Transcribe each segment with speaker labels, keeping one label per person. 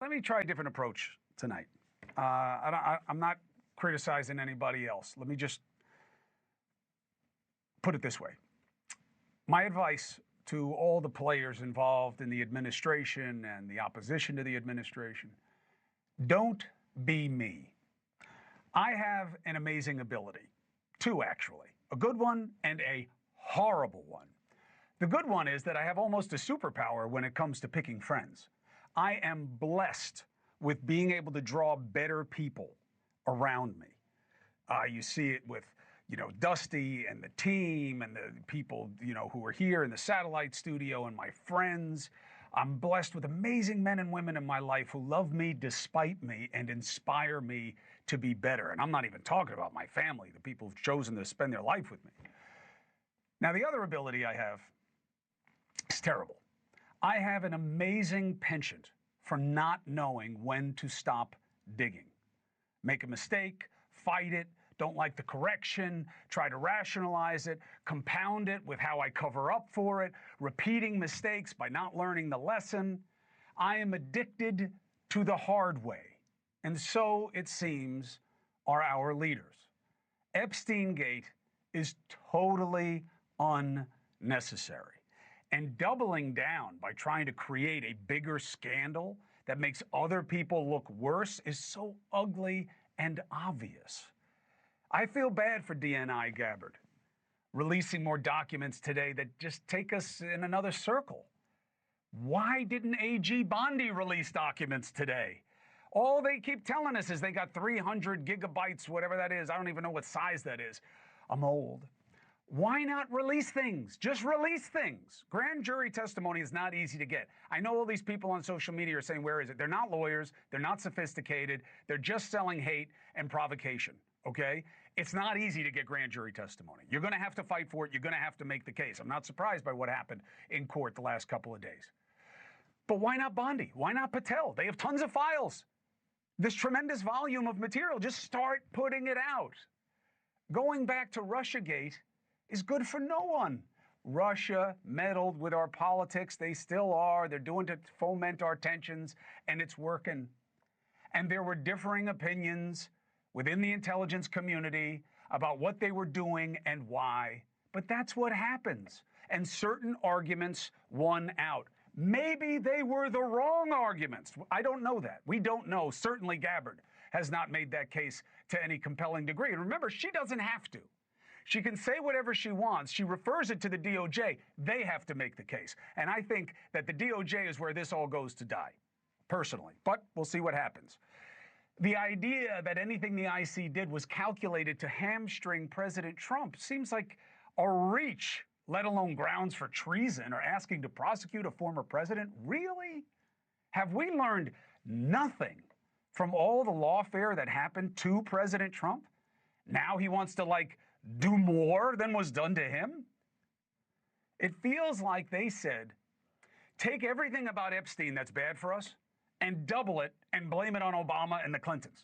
Speaker 1: Let me try a different approach tonight. I'm not criticizing anybody else. Let me just put it this way. My advice to all the players involved in the administration and the opposition to the administration, don't be me. I have an amazing ability, two actually, a good one and a horrible one. The good one is that I have almost a superpower when it comes to picking friends. I am blessed with being able to draw better people around me. You see it with, Dusty and the team and the people, who are here in the satellite studio and my friends. I'm blessed with amazing men and women in my life who love me despite me and inspire me to be better. And I'm not even talking about my family, the people who've chosen to spend their life with me. Now, the other ability I have is terrible. I have an amazing penchant for not knowing when to stop digging. Make a mistake, fight it, don't like the correction, try to rationalize it, compound it with how I cover up for it, repeating mistakes by not learning the lesson. I am addicted to the hard way. And so, it seems, are our leaders. Epstein Gate is totally unnecessary. And doubling down by trying to create a bigger scandal that makes other people look worse is so ugly and obvious. I feel bad for DNI Gabbard releasing more documents today that just take us in another circle. Why didn't AG Bondi release documents today? All they keep telling us is they got 300 gigabytes, whatever that is. I don't even know what size that is. I'm old. Why not release things? Just release things. Grand jury testimony is not easy to get. I know all these people on social media are saying, where is it? They're not lawyers. They're not sophisticated. They're just selling hate and provocation, okay? It's not easy to get grand jury testimony. You're going to have to fight for it. You're going to have to make the case. I'm not surprised by what happened in court the last couple of days. But why not Bondi? Why not Patel? They have tons of files. This tremendous volume of material. Just start putting it out. Going back to Russiagate is good for no one. Russia meddled with our politics. They still are. They're doing to foment our tensions, and it's working. And there were differing opinions within the intelligence community about what they were doing and why. But that's what happens. And certain arguments won out. Maybe they were the wrong arguments. I don't know that. We don't know. Certainly Gabbard has not made that case to any compelling degree. And remember, she doesn't have to. She can say whatever she wants. She refers it to the DOJ. They have to make the case. And I think that the DOJ is where this all goes to die, personally. But we'll see what happens. The idea that anything the IC did was calculated to hamstring President Trump seems like a reach, let alone grounds for treason or asking to prosecute a former president. Really? Have we learned nothing from all the lawfare that happened to President Trump? Now he wants to, do more than was done to him? It feels like they said, take everything about Epstein that's bad for us and double it and blame it on Obama and the Clintons.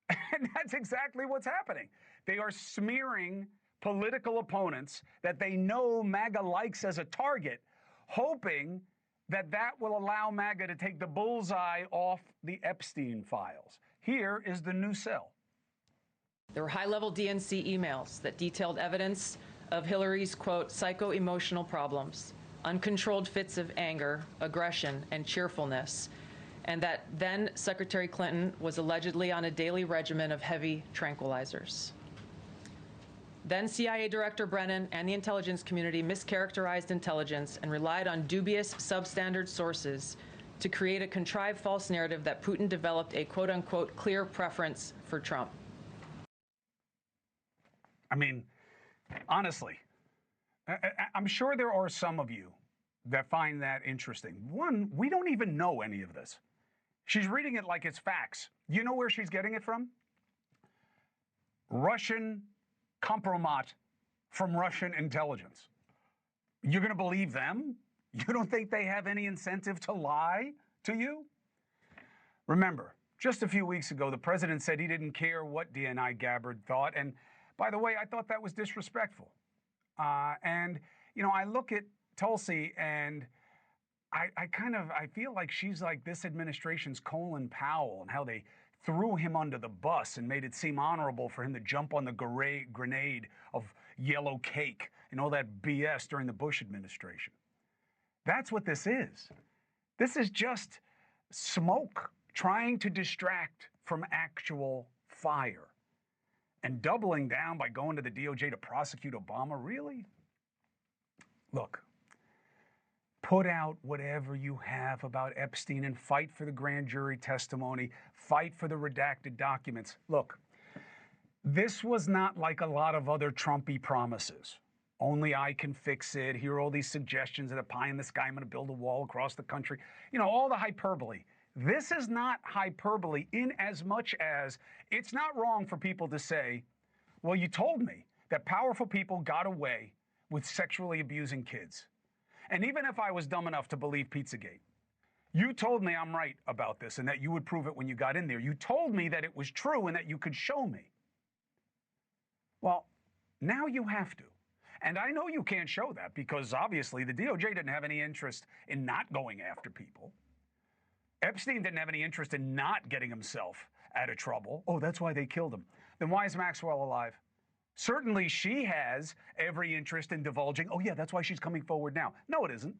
Speaker 1: And that's exactly what's happening. They are smearing political opponents that they know MAGA likes as a target, hoping that that will allow MAGA to take the bullseye off the Epstein files. Here is the new cell.
Speaker 2: There were high-level DNC emails that detailed evidence of Hillary's, quote, psycho-emotional problems, uncontrolled fits of anger, aggression, and cheerfulness, and that then Secretary Clinton was allegedly on a daily regimen of heavy tranquilizers. Then CIA Director Brennan and the intelligence community mischaracterized intelligence and relied on dubious substandard sources to create a contrived false narrative that Putin developed a quote-unquote clear preference for Trump.
Speaker 1: I mean, honestly, I'm sure there are some of you that find that interesting. One, we don't even know any of this. She's reading it like it's facts. You know where she's getting it from? Russian compromat from Russian intelligence. You're going to believe them? You don't think they have any incentive to lie to you? Remember, just a few weeks ago, the president said he didn't care what DNI Gabbard thought. And by the way, I thought that was disrespectful. I look at Tulsi and I feel like she's like this administration's Colin Powell, and how they threw him under the bus and made it seem honorable for him to jump on the grenade of yellow cake and all that BS during the Bush administration. That's what this is. This is just smoke trying to distract from actual fire. And doubling down by going to the DOJ to prosecute Obama, really? Look, put out whatever you have about Epstein and fight for the grand jury testimony, fight for the redacted documents. Look, this was not like a lot of other Trumpy promises. Only I can fix it. Here are all these suggestions that a pie in the sky, I'm going to build a wall across the country. You know, all the hyperbole. This is not hyperbole in as much as it's not wrong for people to say, well, you told me that powerful people got away with sexually abusing kids. And even if I was dumb enough to believe Pizzagate, you told me I'm right about this and that you would prove it when you got in there. You told me that it was true and that you could show me. Well, now you have to. And I know you can't show that because obviously the DOJ didn't have any interest in not going after people. Epstein didn't have any interest in not getting himself out of trouble. Oh, that's why they killed him. Then why is Maxwell alive? Certainly she has every interest in divulging, oh yeah, that's why she's coming forward now. No, it isn't.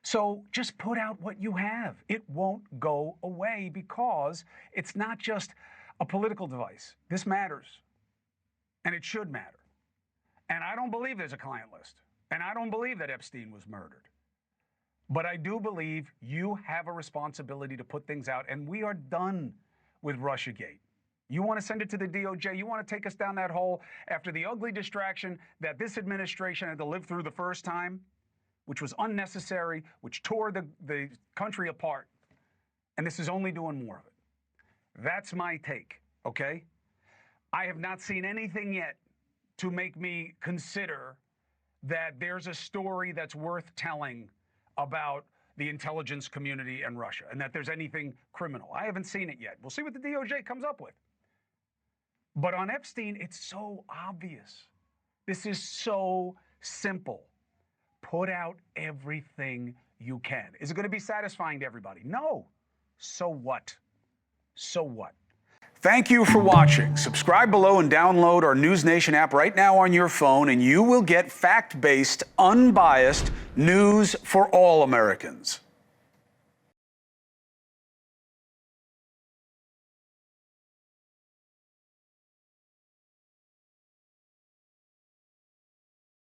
Speaker 1: So just put out what you have. It won't go away because it's not just a political device. This matters, and it should matter. And I don't believe there's a client list, and I don't believe that Epstein was murdered. But I do believe you have a responsibility to put things out, and we are done with Russiagate. You want to send it to the DOJ? You want to take us down that hole after the ugly distraction that this administration had to live through the first time, which was unnecessary, which tore the country apart. And this is only doing more of it. That's my take, okay? I have not seen anything yet to make me consider that there's a story that's worth telling about the intelligence community and Russia, and that there's anything criminal. I haven't seen it yet. We'll see what the DOJ comes up with. But on Epstein, it's so obvious. This is so simple. Put out everything you can. Is it going to be satisfying to everybody? No. So what? So what? Thank you for watching. Subscribe below and download our NewsNation app right now on your phone, and you will get fact-based, unbiased news for all Americans.